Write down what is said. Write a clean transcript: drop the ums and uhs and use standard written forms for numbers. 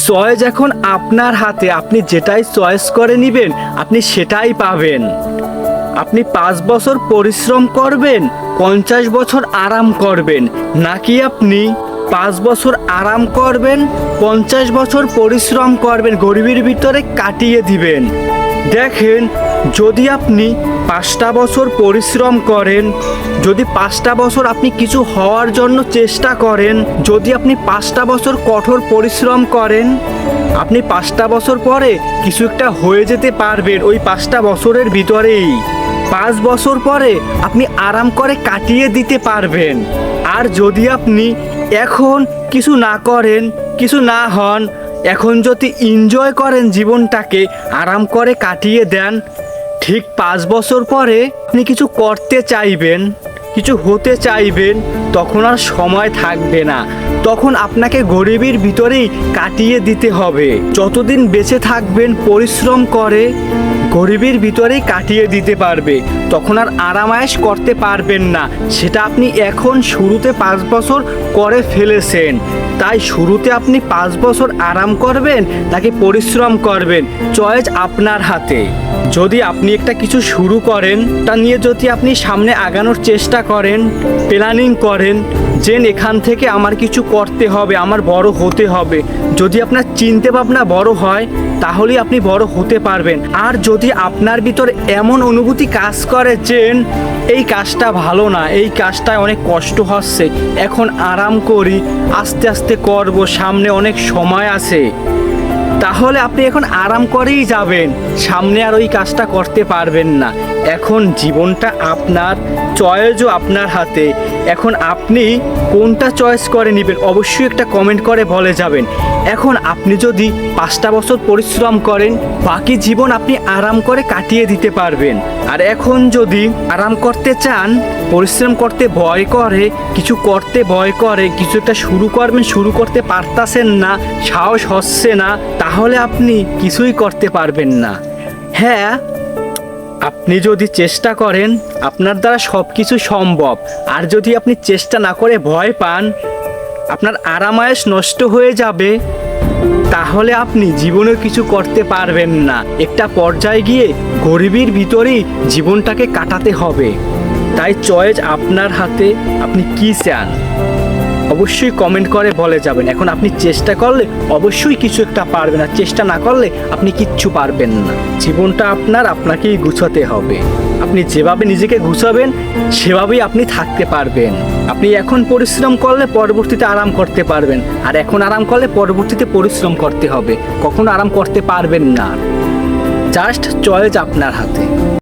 Choice এখন আপনার হাতে, আপনি যেটাই চয়েস করে নেবেন আপনি সেটাই পাবেন। আপনি 5 বছর পরিশ্রম করবেন, 50 বছর আরাম করবেন, নাকি আপনি 5 বছর আরাম করবেন, 50 বছর পরিশ্রম করবেন, গরিবের ভিতরে কাটিয়ে দিবেন। দেখেন, যদি আপনি 5টা বছর পরিশ্রম করেন, যদি 5টা বছর আপনি কিছু হওয়ার জন্য চেষ্টা করেন, যদি আপনি 5টা বছর কঠোর পরিশ্রম করেন, আপনি 5টা বছর পরে কিছু একটা হয়ে যেতে পারবেন ওই 5টা বছরের ভিতরেই। 5 বছর পরে আপনি আরাম করে কাটিয়ে দিতে পারবেন। আর যদি আপনি এখন কিছু না করেন, কিছু না হন, এখন যদি এনজয় করেন জীবনটাকে, আরাম করে কাটিয়ে দেন, ঠিক 5 বছর পরে আপনি কিছু করতে চাইবেন, কিছু হতে চাইবেন, তখন আর সময় থাকবে না। তখন আপনাকে গরিবের ভিতরেই কাটিয়ে দিতে হবে। যতদিন বেঁচে থাকবেন পরিশ্রম করে গরিবের ভিতরেই কাটিয়ে দিতে পারবে। তখন আর আরামায়েশ করতে পারবেন না। সেটা আপনি এখন শুরুতে 5 বছর করে ফেলেছেন, তাই শুরুতে আপনি 5 বছর আরাম করবেন নাকি পরিশ্রম করবেন, চয়েস আপনার হাতে। যদি আপনি একটা কিছু শুরু করেন, তা নিয়ে যদি আপনি সামনে আগানোর চেষ্টা করেন, প্ল্যানিং করেন, যে এখান থেকে আমার কিছু করতে হবে, আমার বড় হতে হবে, যদি আপনার চিন্তা ভাবনা বড় হয় তাহলেই আপনি বড় হতে পারবেন। আর যদি আপনার ভিতর এমন অনুভূতি কাজ করে যে এই কাজটা ভালো না, এই কাজটায় অনেক কষ্ট হচ্ছে, এখন আরাম করি, আস্তে আস্তে করব, সামনে অনেক সময় আছে, তাহলে আপনি এখন আরাম করেই যাবেন, সামনে আর ওই কাজটা করতে পারবেন না। এখন জীবনটা আপনার, চয়েসও আপনার হাতে। এখন আপনি কোনটা চয়েস করে নেবেন অবশ্যই একটা কমেন্ট করে বলে যাবেন। এখন আপনি যদি 5টা বছর পরিশ্রম করেন, বাকি জীবন আপনি আরাম করে কাটিয়ে দিতে পারবেন। আর এখন যদি আরাম করতে চান, পরিশ্রম করতে ভয় করে, কিছু করতে ভয় করে, কিছু একটা শুরু করবেন, শুরু করতে পারতাছেন না, সাহস হচ্ছে না, তাহলে আপনি কিছুই করতে পারবেন না। হ্যাঁ, আপনি যদি চেষ্টা করেন আপনার দ্বারা সব কিছু সম্ভব। আর যদি আপনি চেষ্টা না করে ভয় পান, আপনার আরামায়েশ নষ্ট হয়ে যাবে, তাহলে আপনি জীবনে কিছু করতে পারবেন না। একটা পর্যায়ে গিয়ে গরিবের ভিতরেই জীবনটাকে কাটাতে হবে। তাই চয়েস আপনার হাতে, আপনি কি চান অবশ্যই কমেন্ট করে বলে যাবেন। এখন আপনি চেষ্টা করলে অবশ্যই কিছু একটা পারবেন, আর চেষ্টা না করলে আপনি কিচ্ছু পারবেন না। জীবনটা আপনার, আপনাকেই গুছাতে হবে। আপনি যেভাবে নিজেকে গুছাবেন সেভাবেই আপনি থাকতে পারবেন। আপনি এখন পরিশ্রম করলে পরবর্তীতে আরাম করতে পারবেন, আর এখন আরাম করলে পরবর্তীতে পরিশ্রম করতে হবে, কখনো আরাম করতে পারবেন না। জাস্ট চয়েস আপনার হাতে।